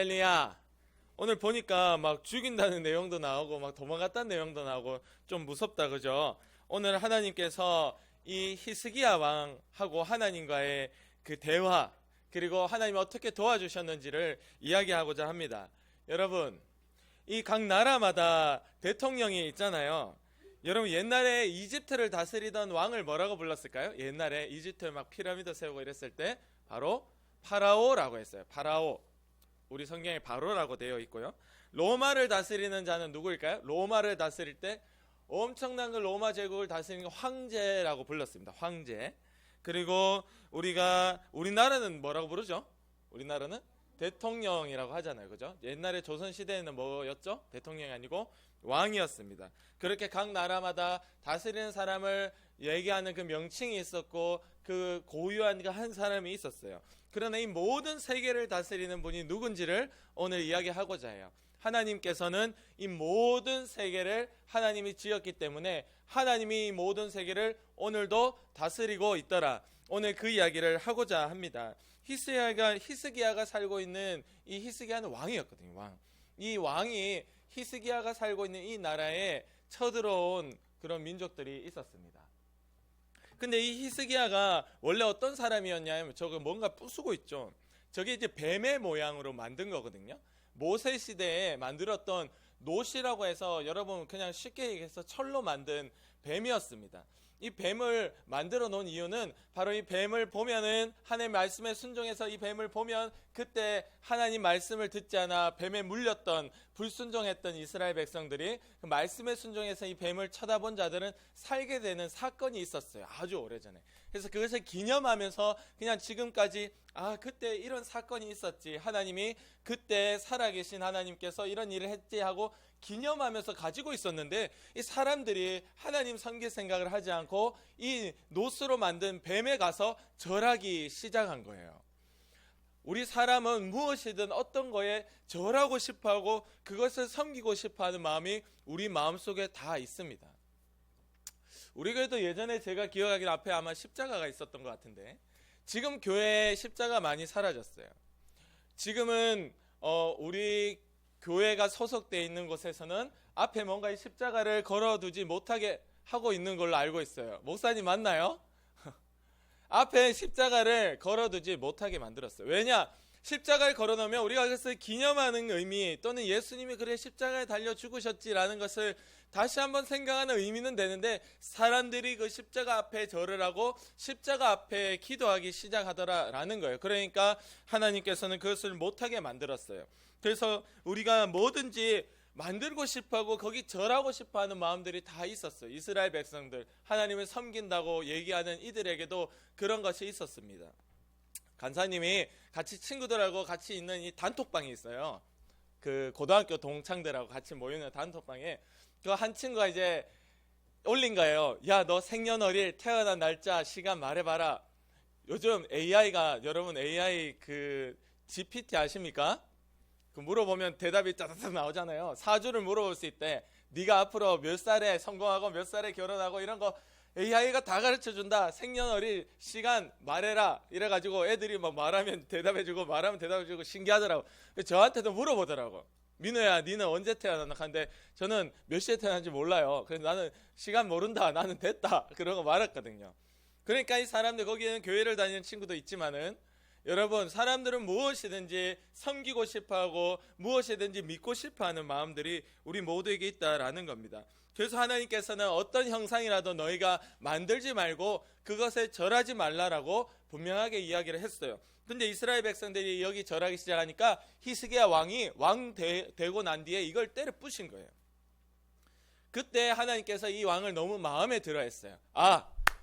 할렐루야. 오늘 보니까 막 죽인다는 내용도 나오고 막 도망갔다는 내용도 나오고 좀 무섭다, 그죠? 오늘 하나님께서 이 히스기야 왕하고 하나님과의 그 대화, 그리고 하나님이 어떻게 도와주셨는지를 이야기하고자 합니다. 여러분, 이 각 나라마다 대통령이 있잖아요. 여러분, 옛날에 이집트를 다스리던 왕을 뭐라고 불렀을까요? 옛날에 이집트에 막 피라미드 세우고 이랬을 때 바로 파라오라고 했어요. 파라오. 우리 성경에 바로라고 되어 있고요. 로마를 다스리는 자는 누구일까요? 로마를 다스릴 때 엄청난 그 로마 제국을 다스리는 황제라고 불렀습니다. 황제. 그리고 우리나라는 뭐라고 부르죠? 우리나라는 대통령이라고 하잖아요. 그죠? 옛날에 조선 시대에는 뭐였죠? 대통령이 아니고 왕이었습니다. 그렇게 각 나라마다 다스리는 사람을 얘기하는 그 명칭이 있었고 그 고유한 한 사람이 있었어요. 그러나 이 모든 세계를 다스리는 분이 누군지를 오늘 이야기하고자 해요. 하나님께서는 이 모든 세계를 하나님이 지었기 때문에 하나님이 이 모든 세계를 오늘도 다스리고 있더라. 오늘 그 이야기를 하고자 합니다. 히스기야가 살고 있는, 이 히스기야는 왕이었거든요. 왕. 이 왕이 히스기야가 살고 있는 이 나라에 쳐들어온 그런 민족들이 있었습니다. 근데 이 히스기야가 원래 어떤 사람이었냐면 저거 뭔가 부수고 있죠. 저게 이제 뱀의 모양으로 만든 거거든요. 모세 시대에 만들었던 놋이라고 해서 여러분 그냥 쉽게 얘기해서 철로 만든 뱀이었습니다. 이 뱀을 만들어 놓은 이유는 바로 이 뱀을 보면은 하나님의 말씀에 순종해서 이 뱀을 보면 그때 하나님 말씀을 듣지 않아 뱀에 물렸던 불순종했던 이스라엘 백성들이 그 말씀에 순종해서 이 뱀을 쳐다본 자들은 살게 되는 사건이 있었어요. 아주 오래전에. 그래서 그것을 기념하면서 그냥 지금까지 그때 이런 사건이 있었지, 하나님이 그때 살아계신 하나님께서 이런 일을 했지 하고 기념하면서 가지고 있었는데, 이 사람들이 하나님 섬길 생각을 하지 않고 이 놋으로 만든 뱀에 가서 절하기 시작한 거예요. 우리 사람은 무엇이든 어떤 거에 절하고 싶어하고 그것을 섬기고 싶어하는 마음이 우리 마음속에 다 있습니다. 우리 교회도 예전에 제가 기억하기로 앞에 아마 십자가가 있었던 것 같은데, 지금 교회에 십자가 많이 사라졌어요. 지금은 우리 교회가 소속되어 있는 곳에서는 앞에 뭔가 이 십자가를 걸어두지 못하게 하고 있는 걸로 알고 있어요. 목사님 맞나요? 앞에 십자가를 걸어두지 못하게 만들었어요. 왜냐? 십자가를 걸어놓으면 우리가 그것을 기념하는 의미, 또는 예수님이 그래 십자가에 달려 죽으셨지라는 것을 다시 한번 생각하는 의미는 되는데, 사람들이 그 십자가 앞에 절을 하고 십자가 앞에 기도하기 시작하더라라는 거예요. 그러니까 하나님께서는 그것을 못하게 만들었어요. 그래서 우리가 뭐든지 만들고 싶어하고 거기 절하고 싶어하는 마음들이 다 있었어요. 이스라엘 백성들, 하나님을 섬긴다고 얘기하는 이들에게도 그런 것이 있었습니다. 간사님이 같이 친구들하고 같이 있는 이 단톡방이 있어요. 그 고등학교 동창들하고 같이 모이는 단톡방에 그 한 친구가 이제 올린 거예요. 야, 너 생년월일, 태어난 날짜, 시간 말해봐라. 요즘 AI가, 여러분 AI 그 GPT 아십니까? 그 물어보면 대답이 짜자잔 나오잖아요. 사주를 물어볼 수 있대. 네가 앞으로 몇 살에 성공하고 몇 살에 결혼하고 이런 거 AI가 다 가르쳐준다. 생년월일, 시간 말해라. 이래가지고 애들이 막 말하면 대답해주고 말하면 대답해주고 신기하더라고. 저한테도 물어보더라고. 민호야, 니는 언제 태어났나? 하는데 저는 몇 시에 태어났는지 몰라요. 그래서 나는 시간 모른다. 나는 됐다. 그러고 말했거든요. 그러니까 이 사람들, 거기에는 교회를 다니는 친구도 있지만은, 여러분, 사람들은 무엇이든지 섬기고 싶어하고 무엇이든지 믿고 싶어하는 마음들이 우리 모두에게 있다라는 겁니다. 그래서 하나님께서는 어떤 형상이라도 너희가 만들지 말고 그것에 절하지 말라라고 분명하게 이야기를 했어요. 근데 이스라엘 백성들이 여기 절하기 시작하니까 히스기야 왕이 왕 되고 난 뒤에 이걸 때려 부신 거예요. 그때 하나님께서 이 왕을 너무 마음에 들어 했어요.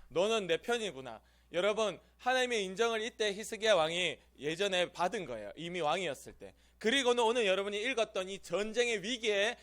너는 내 편이구나. 여러분, 하나님의 인정을 이때 히스기야 왕이 예전에 받은 거예요. 이미 왕이었을 때. 그리고는 오늘 여러분이 읽었던 이 전쟁의 위기에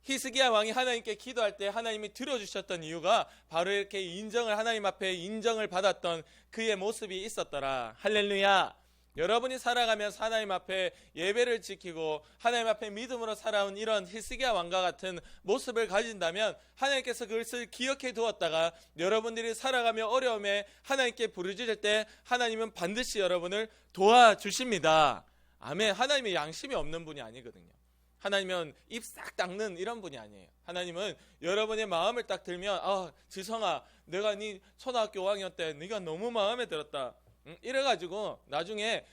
히스기야 왕이 하나님께 기도할 때 하나님이 들어주셨던 이유가 바로 이렇게 하나님 앞에 인정을 받았던 그의 모습이 있었더라. 할렐루야. 여러분이 살아가면서 하나님 앞에 예배를 지키고 하나님 앞에 믿음으로 살아온 이런 히스기야 왕과 같은 모습을 가진다면 하나님께서 그것을 기억해 두었다가 여러분들이 살아가며 어려움에 하나님께 부르짖을 때 하나님은 반드시 여러분을 도와주십니다. 아멘. 하나님이 양심이 없는 분이 아니거든요. 하나님은 입 싹 닦는 이런 분이 아니에요. 하나님은 여러분의 마음을 딱 들면 지성아, 내가 네 초등학교 5학년 때 네가 너무 마음에 들었다. 이래가지고 나중에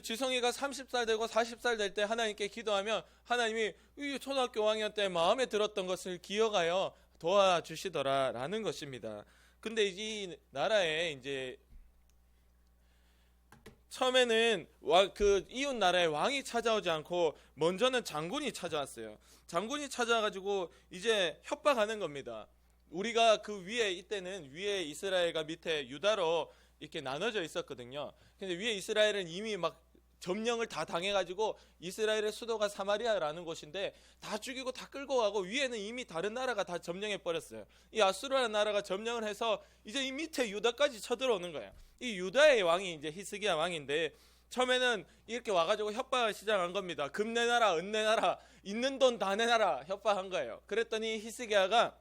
지성이가 30살 되고 40살 될 때 하나님께 기도하면 하나님이 이 초등학교 5학년 때 마음에 들었던 것을 기억하여 도와주시더라라는 것입니다. 근데 이 나라에 이제 처음에는 그 이웃 나라의 왕이 찾아오지 않고 먼저는 장군이 찾아왔어요. 장군이 찾아와가지고 이제 협박하는 겁니다. 우리가 그 위에 이때는 위에 이스라엘과 밑에 유다로 이렇게 나눠져 있었거든요. 근데 위에 이스라엘은 이미 막 점령을 다 당해가지고 이스라엘의 수도가 사마리아라는 곳인데 다 죽이고 다 끌고 가고 위에는 이미 다른 나라가 다 점령해 버렸어요. 이 아수르라는 나라가 점령을 해서 이제 이 밑에 유다까지 쳐들어오는 거예요. 이 유다의 왕이 이제 히스기야 왕인데 처음에는 이렇게 와가지고 협박을 시작한 겁니다. 금 내놔라, 은 내놔라, 있는 돈 다 내놔라 협박한 거예요. 그랬더니 히스기야가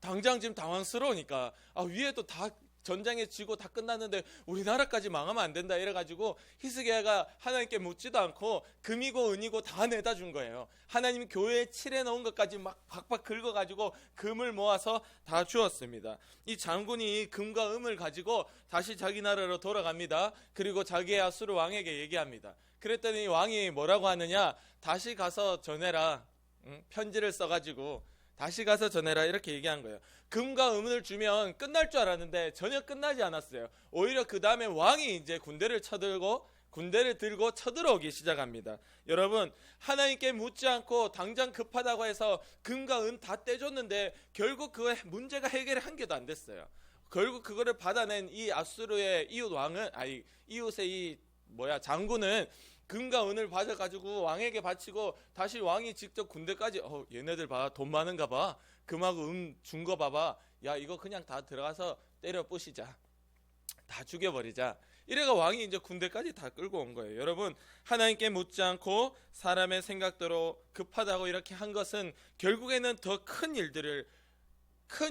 당장 지금 당황스러우니까 위에도 다 전쟁에 지고 다 끝났는데 우리나라까지 망하면 안 된다 이래가지고 히스기야가 하나님께 묻지도 않고 금이고 은이고 다 내다 준 거예요. 하나님 교회에 칠해 놓은 것까지 막 박박 긁어가지고 금을 모아서 다 주었습니다. 이 장군이 금과 은을 가지고 다시 자기 나라로 돌아갑니다. 그리고 자기의 아수르 왕에게 얘기합니다. 그랬더니 왕이 뭐라고 하느냐, 다시 가서 전해라. 편지를 써가지고 다시 가서 전해라 이렇게 얘기한 거예요. 금과 은을 주면 끝날 줄 알았는데 전혀 끝나지 않았어요. 오히려 그 다음에 왕이 이제 군대를 들고 쳐들어오기 시작합니다. 여러분, 하나님께 묻지 않고 당장 급하다고 해서 금과 은 다 떼줬는데 결국 그 문제가 해결이 한 개도 안 됐어요. 결국 그거를 받아낸 이 아수르의 이웃의 장군은 금과 은을 받아가지고 왕에게 바치고 다시 왕이 직접 군대까지 얘네들 봐, 돈 많은가 봐, 금하고 은 준 거 봐봐, 야 이거 그냥 다 들어가서 때려 부시자, 다 죽여버리자. 이래가 왕이 이제 군대까지 다 끌고 온 거예요. 여러분, 하나님께 묻지 않고 사람의 생각대로 급하다고 이렇게 한 것은 결국에는 더 큰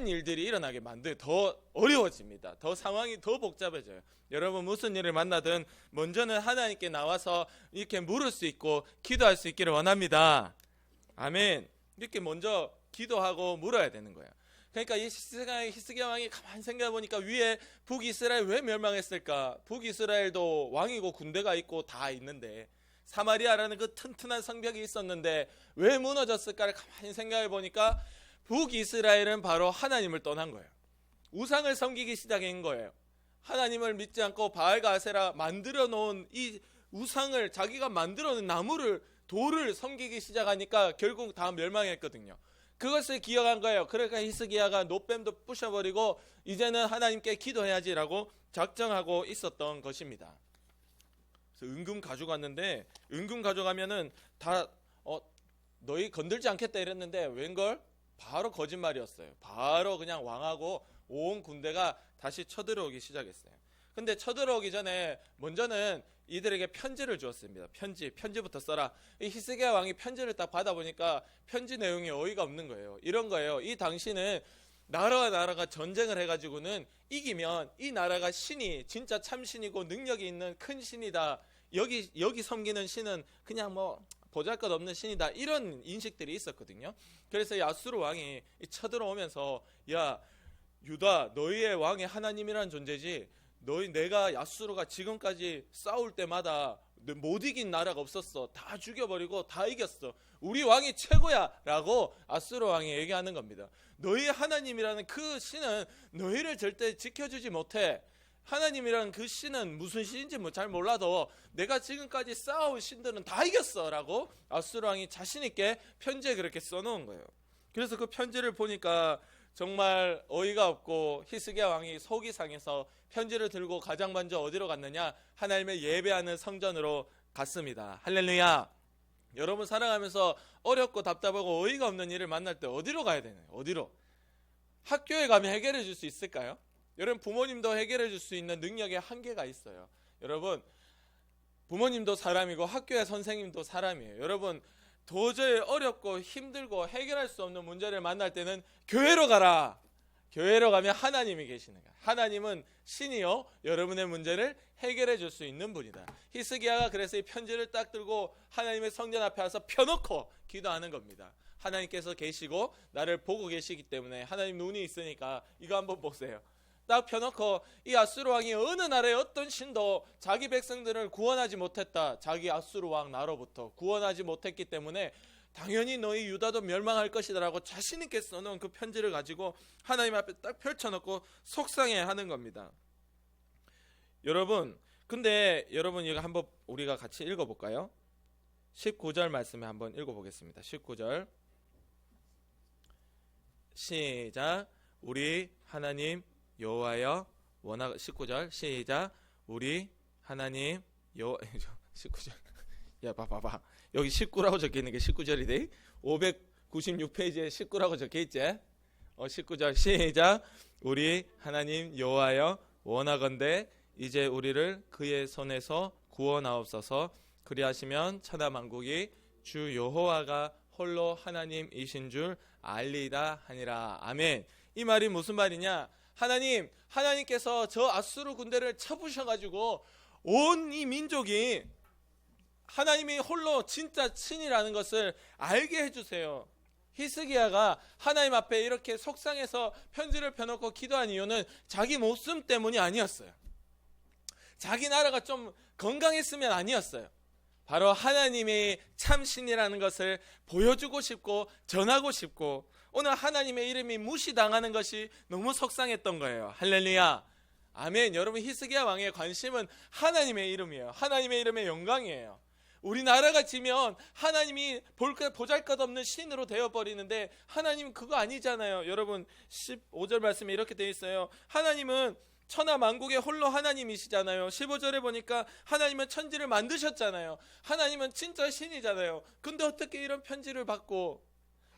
일들이 일어나게 만들어요. 더 어려워집니다. 더 상황이 더 복잡해져요. 여러분, 무슨 일을 만나든 먼저는 하나님께 나와서 이렇게 물을 수 있고 기도할 수 있기를 원합니다. 아멘. 이렇게 먼저 기도하고 물어야 되는 거예요. 그러니까 이 히스기야 왕이 가만히 생각해 보니까 위에 북이스라엘 왜 멸망했을까? 북이스라엘도 왕이고 군대가 있고 다 있는데, 사마리아라는 그 튼튼한 성벽이 있었는데 왜 무너졌을까를 가만히 생각해 보니까 북이스라엘은 바로 하나님을 떠난 거예요. 우상을 섬기기 시작한 거예요. 하나님을 믿지 않고 바알과 아세라 만들어 놓은 이 우상을, 자기가 만들어 놓은 돌을 섬기기 시작하니까 결국 다 멸망했거든요. 그것을 기억한 거예요. 그러니까 히스기야가 노뱀도 부셔버리고 이제는 하나님께 기도해야지라고 작정하고 있었던 것입니다. 그래서 은금 가져갔는데, 은금 가져가면은 다 너희 건들지 않겠다 이랬는데 웬걸? 바로 거짓말이었어요. 바로 그냥 왕하고 온 군대가 다시 쳐들어오기 시작했어요. 근데 쳐들어오기 전에 먼저는 이들에게 편지를 주었습니다. 편지부터 써라. 이 히스기야 왕이 편지를 딱 받아보니까 편지 내용이 어이가 없는 거예요. 이런 거예요. 이 당신은 나라와 나라가 전쟁을 해가지고는 이기면 이 나라가 신이 진짜 참신이고 능력이 있는 큰 신이다. 여기 섬기는 신은 그냥 보잘것없는 신이다. 이런 인식들이 있었거든요. 그래서 이 아수르 왕이 쳐들어오면서, 야 유다, 너희의 왕이 하나님이라는 존재지, 내가 아수르가 지금까지 싸울 때마다 못 이긴 나라가 없었어. 다 죽여버리고 다 이겼어. 우리 왕이 최고야 라고 아수르 왕이 얘기하는 겁니다. 너희 하나님이라는 그 신은 너희를 절대 지켜주지 못해. 하나님이라는 그 신은 무슨 신인지 잘 몰라도 내가 지금까지 싸운 신들은 다 이겼어 라고 아수르 왕이 자신 있게 편지에 그렇게 써놓은 거예요. 그래서 그 편지를 보니까 정말 어이가 없고 히스기야 왕이 속이 상해서 편지를 들고 가장 먼저 어디로 갔느냐? 하나님의 예배하는 성전으로 갔습니다. 할렐루야. 여러분, 살아가면서 어렵고 답답하고 어이가 없는 일을 만날 때 어디로 가야 되나요? 어디로? 학교에 가면 해결해 줄 수 있을까요? 여러분, 부모님도 해결해 줄 수 있는 능력에 한계가 있어요. 여러분, 부모님도 사람이고 학교의 선생님도 사람이에요. 여러분, 도저히 어렵고 힘들고 해결할 수 없는 문제를 만날 때는 교회로 가라. 교회로 가면 하나님이 계시는 거야. 하나님은 신이요 여러분의 문제를 해결해 줄 수 있는 분이다. 히스기야가 그래서 이 편지를 딱 들고 하나님의 성전 앞에 와서 펴놓고 기도하는 겁니다. 하나님께서 계시고 나를 보고 계시기 때문에 하나님 눈이 있으니까 이거 한번 보세요. 딱 펴놓고 이 아수르 왕이 어느 나라의 어떤 신도 자기 백성들을 구원하지 못했다. 자기 아수르 왕 나로부터 구원하지 못했기 때문에 당연히 너희 유다도 멸망할 것이다라고 자신 있게 써놓은 그 편지를 가지고 하나님 앞에 딱 펼쳐놓고 속상해하는 겁니다. 여러분, 근데 여러분 이거 한번 우리가 같이 읽어볼까요? 19절 말씀에 한번 읽어보겠습니다. 19절 시작. 우리 하나님 여호와여 원하 19절 시작. 우리 하나님 19절 야 봐봐 여기 19라고 적혀있는 게 19절이래. 596페이지에 19라고 적혀있지. 19절 시작. 우리 하나님 여호와여 원하건대 이제 우리를 그의 손에서 구원하옵소서. 그리하시면 천하 만국이 주 여호와가 홀로 하나님이신 줄 알리다 하니라. 아멘. 이 말이 무슨 말이냐? 하나님께서 저 아수르 군대를 쳐부셔가지고 온 이 민족이 하나님이 홀로 진짜 신이라는 것을 알게 해주세요. 히스기야가 하나님 앞에 이렇게 속상해서 편지를 펴놓고 기도한 이유는 자기 목숨 때문이 아니었어요. 자기 나라가 좀 건강했으면 아니었어요. 바로 하나님이 참 신이라는 것을 보여주고 싶고 전하고 싶고 오늘 하나님의 이름이 무시당하는 것이 너무 속상했던 거예요. 할렐루야. 아멘. 여러분 히스기야 왕의 관심은 하나님의 이름이에요. 하나님의 이름의 영광이에요. 우리나라가 지면 하나님이 보잘것없는 신으로 되어버리는데 하나님은 그거 아니잖아요. 여러분 15절 말씀에 이렇게 되어 있어요. 하나님은 천하 만국의 홀로 하나님이시잖아요. 15절에 보니까 하나님은 천지를 만드셨잖아요. 하나님은 진짜 신이잖아요. 근데 어떻게 이런 편지를 받고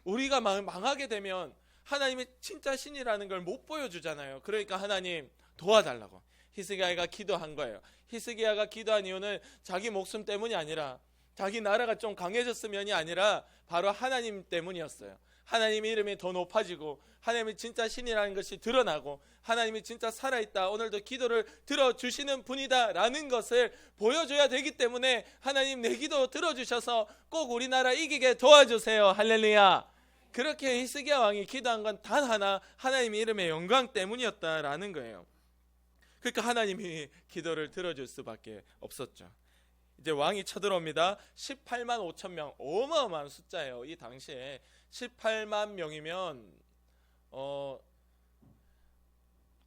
우리가 망하게 되면 하나님이 진짜 신이라는 걸 못 보여주잖아요. 그러니까 하나님 도와달라고 히스기야가 기도한 거예요. 히스기야가 기도한 이유는 자기 목숨 때문이 아니라 자기 나라가 좀 강해졌으면이 아니라 바로 하나님 때문이었어요. 하나님의 이름이 더 높아지고 하나님이 진짜 신이라는 것이 드러나고 하나님이 진짜 살아있다, 오늘도 기도를 들어주시는 분이다 라는 것을 보여줘야 되기 때문에 하나님 내 기도 들어주셔서 꼭 우리나라 이기게 도와주세요. 할렐루야. 그렇게 히스기야 왕이 기도한 건 단 하나, 하나님의 이름의 영광 때문이었다라는 거예요. 그러니까 하나님이 기도를 들어줄 수밖에 없었죠. 이제 왕이 쳐들어옵니다. 18만 5천 명, 어마어마한 숫자예요. 이 당시에 18만 명이면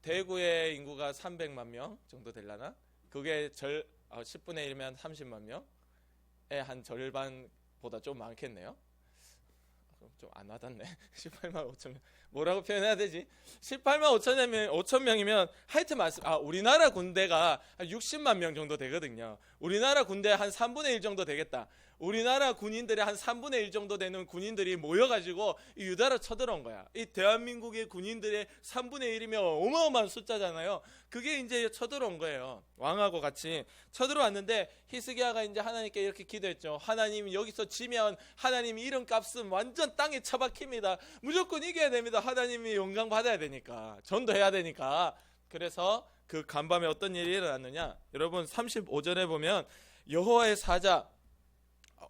대구의 인구가 300만 명 정도 되려나? 그게 10분의 1이면 30만 명의 한 절반보다 좀 많겠네요. 좀 안 와닿네. 18만 5천 명. 뭐라고 표현해야 되지? 18만 5천 명이면 하여튼 우리나라 군대가 한 60만 명 정도 되거든요. 우리나라 군대 한 3분의 1 정도 되겠다. 우리나라 군인들의 한 3분의 1 정도 되는 군인들이 모여가지고 이 유다로 쳐들어온 거야. 이 대한민국의 군인들의 3분의 1이면 어마어마한 숫자잖아요. 그게 이제 쳐들어온 거예요. 왕하고 같이 쳐들어왔는데 히스기야가 이제 하나님께 이렇게 기도했죠. 하나님 여기서 지면 하나님 이름값은 완전 땅에 처박힙니다. 무조건 이겨야 됩니다. 하나님이 영광 받아야 되니까, 전도해야 되니까. 그래서 그 간밤에 어떤 일이 일어났느냐? 여러분 35절에 보면 여호와의 사자,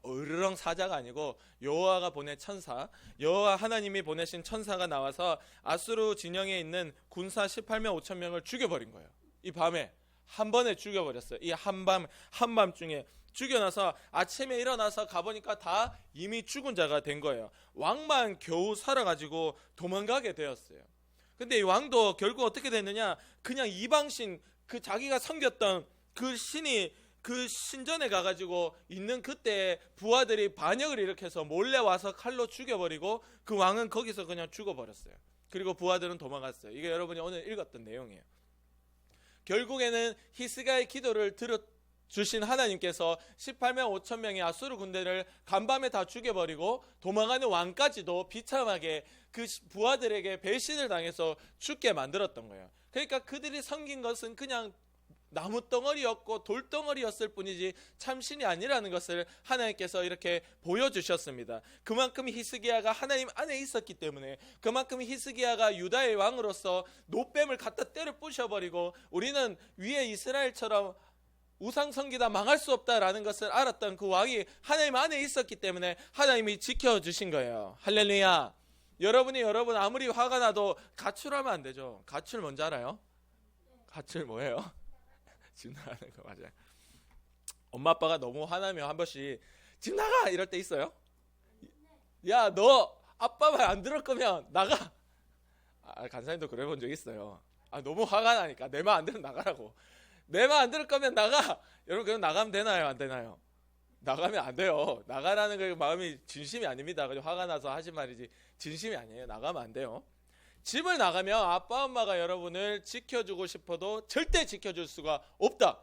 으르렁 사자가 아니고 여호와가 보낸 천사, 여호와 하나님이 보내신 천사가 나와서 아수르 진영에 있는 군사 18만 5천 명을 죽여버린 거예요. 이 밤에 한 번에 죽여버렸어요. 이 한밤중에 죽여놔서 아침에 일어나서 가보니까 다 이미 죽은 자가 된 거예요. 왕만 겨우 살아가지고 도망가게 되었어요. 근데 이 왕도 결국 어떻게 됐느냐? 그냥 이방신, 그 자기가 섬겼던 그 신이 그 신전에 가가지고 있는 그때 부하들이 반역을 일으켜서 몰래 와서 칼로 죽여버리고 그 왕은 거기서 그냥 죽어버렸어요. 그리고 부하들은 도망갔어요. 이게 여러분이 오늘 읽었던 내용이에요. 결국에는 히스기야의 기도를 들어주신 하나님께서 18만 5천 명의 아수르 군대를 간밤에 다 죽여버리고 도망가는 왕까지도 비참하게 그 부하들에게 배신을 당해서 죽게 만들었던 거예요. 그러니까 그들이 섬긴 것은 그냥 나무 덩어리였고 돌덩어리였을 뿐이지 참 신이 아니라는 것을 하나님께서 이렇게 보여주셨습니다. 그만큼 히스기야가 하나님 안에 있었기 때문에, 그만큼 히스기야가 유다의 왕으로서 노뱀을 갖다 때려 부셔버리고 우리는 위에 이스라엘처럼 우상성기다 망할 수 없다라는 것을 알았던 그 왕이 하나님 안에 있었기 때문에 하나님이 지켜주신 거예요. 할렐루야. 여러분 아무리 화가 나도 가출하면 안 되죠. 가출 뭔지 알아요? 가출 뭐예요? 집 나가는 거 맞아요. 엄마 아빠가 너무 화나면 한 번씩 집 나가 이럴 때 있어요? 야, 너 아빠 말 안 들을 거면 나가. 간사님도 그래 본 적 있어요. 너무 화가 나니까 내 말 안 들으면 나가라고. 내 말 안 들을 거면 나가. 여러분, 그럼 나가면 되나요? 안 되나요? 나가면 안 돼요. 나가라는 그 마음이 진심이 아닙니다. 그냥 화가 나서 하신 말이지 진심이 아니에요. 나가면 안 돼요. 집을 나가면 아빠 엄마가 여러분을 지켜주고 싶어도 절대 지켜줄 수가 없다.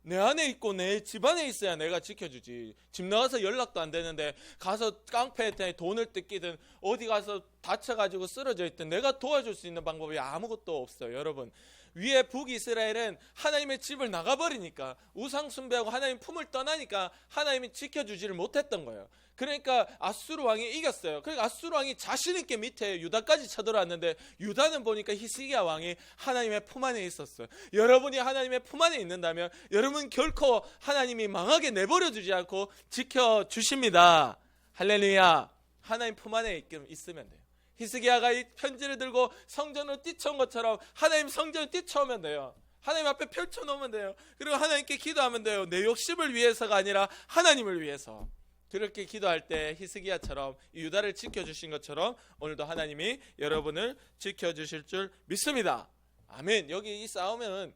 내 안에 있고 내 집 안에 있어야 내가 지켜주지. 집 나가서 연락도 안 되는데 가서 깡패한테 돈을 뜯기든 어디 가서 다쳐가지고 쓰러져 있든 내가 도와줄 수 있는 방법이 아무것도 없어요. 여러분, 위에 북이스라엘은 하나님의 집을 나가버리니까, 우상 숭배하고 하나님 품을 떠나니까 하나님이 지켜주지를 못했던 거예요. 그러니까 아수르 왕이 이겼어요. 그러니까 아수르 왕이 자신 있게 밑에 유다까지 쳐들어왔는데, 유다는 보니까 히스기야 왕이 하나님의 품 안에 있었어요. 여러분이 하나님의 품 안에 있는다면 여러분 결코 하나님이 망하게 내버려 두지 않고 지켜주십니다. 할렐루야. 하나님 품 안에 있으면 돼요. 히스기야가 이 편지를 들고 성전으로 뛰쳐온 것처럼 하나님 성전을 뛰쳐오면 돼요. 하나님 앞에 펼쳐놓으면 돼요. 그리고 하나님께 기도하면 돼요. 내 욕심을 위해서가 아니라 하나님을 위해서. 그렇게 기도할 때 히스기야처럼 유다를 지켜주신 것처럼 오늘도 하나님이 여러분을 지켜주실 줄 믿습니다. 아멘. 여기 이 싸움은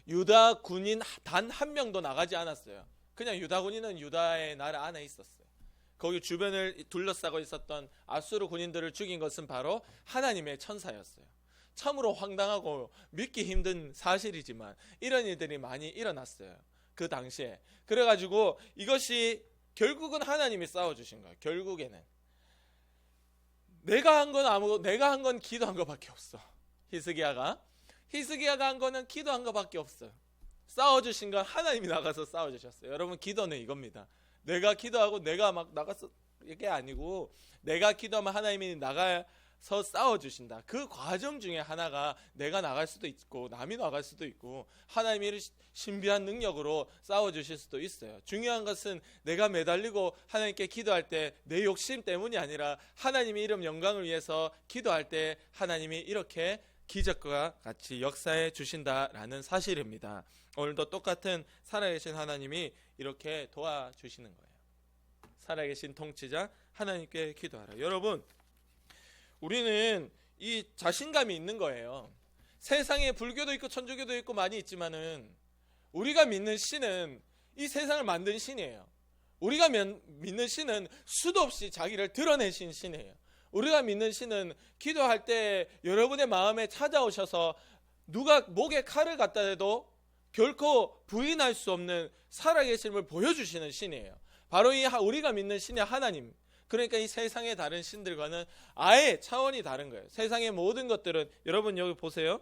유다 군인 단 한 명도 나가지 않았어요. 그냥 유다 군인은 유다의 나라 안에 있었어요. 거기 주변을 둘러싸고 있었던 아수르 군인들을 죽인 것은 바로 하나님의 천사였어요. 참으로 황당하고 믿기 힘든 사실이지만 이런 일들이 많이 일어났어요. 그 당시에. 그래가지고 이것이 결국은 하나님이 싸워주신 거예요. 결국에는 내가 한 건 기도한 것밖에 없어. 히스기야가 한 거는 기도한 것밖에 없어요. 싸워주신 건 하나님이 나가서 싸워주셨어요. 여러분, 기도는 이겁니다. 내가 기도하고 내가 막 나가서 이게 아니고, 내가 기도하면 하나님이 나가서 싸워주신다. 그 과정 중에 하나가 내가 나갈 수도 있고 남이 나갈 수도 있고 하나님이 신비한 능력으로 싸워주실 수도 있어요. 중요한 것은 내가 매달리고 하나님께 기도할 때 내 욕심 때문이 아니라 하나님의 이름 영광을 위해서 기도할 때 하나님이 이렇게 기적과 같이 역사해 주신다라는 사실입니다. 오늘도 똑같은 살아계신 하나님이 이렇게 도와주시는 거예요. 살아계신 통치자 하나님께 기도하라. 여러분, 우리는 이 자신감이 있는 거예요. 세상에 불교도 있고 천주교도 있고 많이 있지만은 우리가 믿는 신은 이 세상을 만든 신이에요. 우리가 믿는 신은 수도 없이 자기를 드러내신 신이에요. 우리가 믿는 신은 기도할 때 여러분의 마음에 찾아오셔서 누가 목에 칼을 갖다 대도 결코 부인할 수 없는 살아계심을 보여주시는 신이에요. 바로 이 우리가 믿는 신의 하나님. 그러니까 이 세상의 다른 신들과는 아예 차원이 다른 거예요. 세상의 모든 것들은, 여러분 여기 보세요.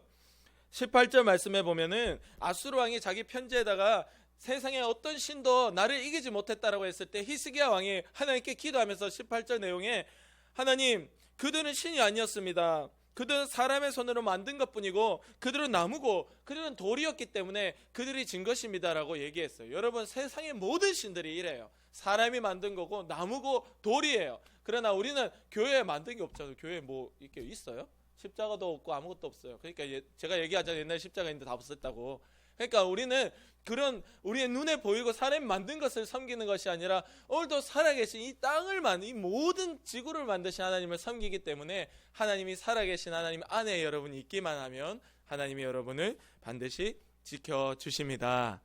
18절 말씀해 보면은 아수르 왕이 자기 편지에다가 세상의 어떤 신도 나를 이기지 못했다라고 했을 때 히스기야 왕이 하나님께 기도하면서 18절 내용에 하나님, 그들은 신이 아니었습니다. 그들은 사람의 손으로 만든 것뿐이고 그들은 나무고 그들은 돌이었기 때문에 그들이 진 것입니다라고 얘기했어요. 여러분, 세상의 모든 신들이 이래요. 사람이 만든 거고 나무고 돌이에요. 그러나 우리는 교회에 만든 게 없잖아요. 교회에 뭐 이렇게 있어요? 십자가도 없고 아무것도 없어요. 그러니까 제가 얘기하잖아요. 옛날에 십자가 있는데 다 없었다고. 그러니까 우리는 그런 우리의 눈에 보이고 사람이 만든 것을 섬기는 것이 아니라 오늘도 살아계신 이 땅을 이 모든 지구를 만드신 하나님을 섬기기 때문에 하나님이 살아계신 하나님 안에 여러분이 있기만 하면 하나님이 여러분을 반드시 지켜주십니다.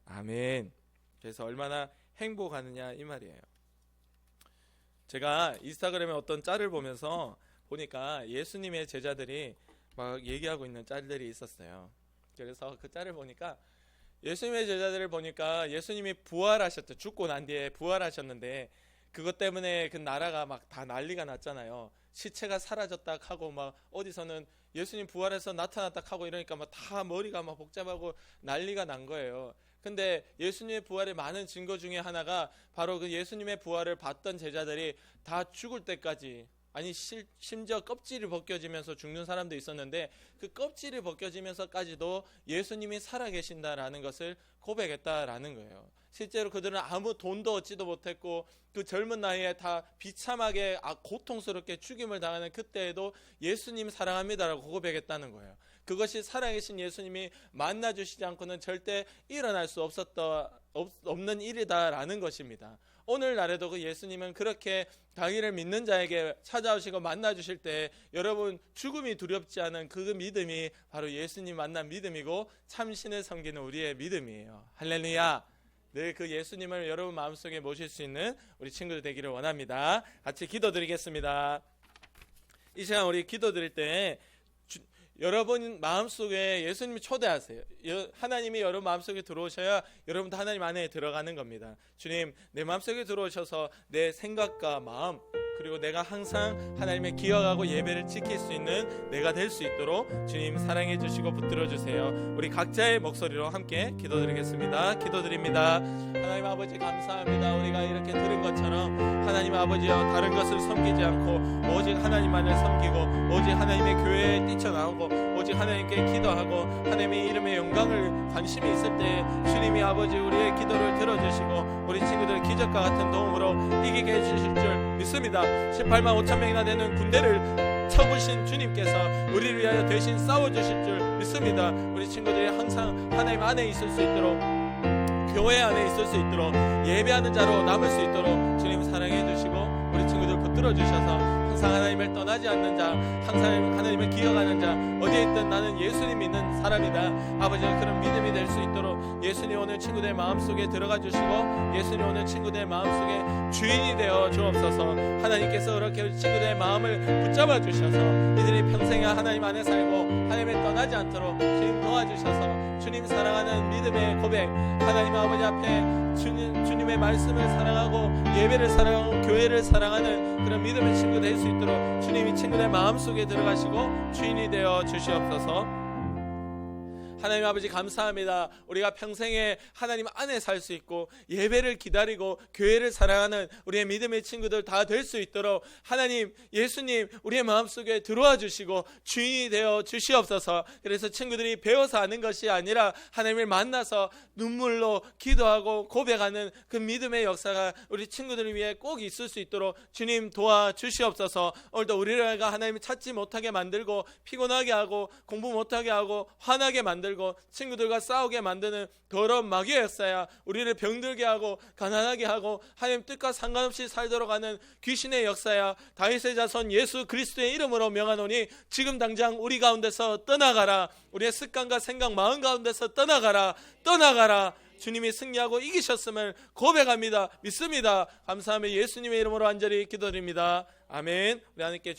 아멘. 그래서 얼마나 행복하느냐 이 말이에요. 제가 인스타그램에 어떤 짤을 보면서 보니까 예수님의 제자들이 막 얘기하고 있는 짤들이 있었어요. 그래서 그 짤을 보니까 예수님의 제자들을 보니까 예수님이 부활하셨죠. 죽고 난 뒤에 부활하셨는데 그것 때문에 그 나라가 막 다 난리가 났잖아요. 시체가 사라졌다 하고 막 어디서는 예수님 부활해서 나타났다 하고 이러니까 막 다 머리가 막 복잡하고 난리가 난 거예요. 근데 예수님의 부활의 많은 증거 중에 하나가 바로 그 예수님의 부활을 봤던 제자들이 다 죽을 때까지, 아니 심지어 껍질이 벗겨지면서 죽는 사람도 있었는데 그 껍질이 벗겨지면서까지도 예수님이 살아계신다라는 것을 고백했다라는 거예요. 실제로 그들은 아무 돈도 얻지도 못했고 그 젊은 나이에 다 비참하게 고통스럽게 죽임을 당하는 그때에도 예수님 사랑합니다라고 고백했다는 거예요. 그것이 살아계신 예수님이 만나주시지 않고는 절대 일어날 수 없는 일이다라는 것입니다. 오늘날에도 그 예수님은 그렇게 자기를 믿는 자에게 찾아오시고 만나주실 때 여러분 죽음이 두렵지 않은 그 믿음이 바로 예수님 만난 믿음이고 참신을 섬기는 우리의 믿음이에요. 할렐루야. 늘 그 예수님을 여러분 마음속에 모실 수 있는 우리 친구들 되기를 원합니다. 같이 기도드리겠습니다. 이 시간 우리 기도드릴 때 여러분 마음속에 예수님이 초대하세요. 하나님이 여러분 마음속에 들어오셔야 여러분도 하나님 안에 들어가는 겁니다. 주님, 내 마음속에 들어오셔서 내 생각과 마음, 그리고 내가 항상 하나님의 기억하고 예배를 지킬 수 있는 내가 될 수 있도록 주님 사랑해 주시고 붙들어 주세요. 우리 각자의 목소리로 함께 기도드리겠습니다. 기도드립니다. 하나님 아버지 감사합니다. 우리가 이렇게 들은 것처럼 하나님 아버지여 다른 것을 섬기지 않고 오직 하나님만을 섬기고 오직 하나님의 교회에 뛰쳐나오고 오직 하나님께 기도하고 하나님의 이름의 영광을 관심이 있을 때 주님이 아버지 우리의 기도를 들어주시고 우리 친구들 기적과 같은 도움으로 이기게 해주실 줄 믿습니다. 18만 5천 명이나 되는 군대를 쳐부신 주님께서 우리를 위하여 대신 싸워주실 줄 믿습니다. 우리 친구들이 항상 하나님 안에 있을 수 있도록, 교회 안에 있을 수 있도록, 예배하는 자로 남을 수 있도록 주님 사랑해 주시고 우리 친구들 붙들어 주셔서 항상 하나님을 떠나지 않는 자, 항상 하나님을 기억하는 자, 어디에 있든 나는 예수님 믿는 사람이다. 아버지가 그런 믿음이 될 수 있도록 예수님 오늘 친구들 마음속에 들어가 주시고 예수님 오늘 친구들 마음속에 주인이 되어 주옵소서. 하나님께서 그렇게 친구들의 마음을 붙잡아 주셔서 이들이 평생에 하나님 안에 살고 하나님을 떠나지 않도록 주님 도와주셔서 주님 사랑하는 믿음의 고백, 하나님 아버지 앞에 주님의 말씀을 사랑하고 예배를 사랑하고 교회를 사랑하는 그런 믿음의 친구 될 수 있도록 주님이 친구들 마음속에 들어가시고 주인이 되어 주시옵소서. 하나님 아버지 감사합니다. 우리가 평생에 하나님 안에 살 수 있고 예배를 기다리고 교회를 사랑하는 우리의 믿음의 친구들 다 될 수 있도록 하나님 예수님 우리의 마음속에 들어와 주시고 주인이 되어 주시옵소서. 그래서 친구들이 배워서 아는 것이 아니라 하나님을 만나서 눈물로 기도하고 고백하는 그 믿음의 역사가 우리 친구들을 위해 꼭 있을 수 있도록 주님 도와주시옵소서. 오늘도 우리가 하나님을 찾지 못하게 만들고 피곤하게 하고 공부 못하게 하고 화나게 만들고 친구들과 싸우게 만드는 더러운 마귀의 역사야 우리를 병들게 하고 가난하게 하고 하나님 뜻과 상관없이 살도록 하는 귀신의 역사야 다윗의 자손 예수 그리스도의 이름으로 명하노니 지금 당장 우리 가운데서 떠나가라. 우리의 습관과 생각 마음 가운데서 떠나가라. 주님이 승리하고 이기셨음을 고백합니다. 믿습니다. 감사하며 예수님의 이름으로 간절히 기도드립니다. 아멘. 우리 하나님께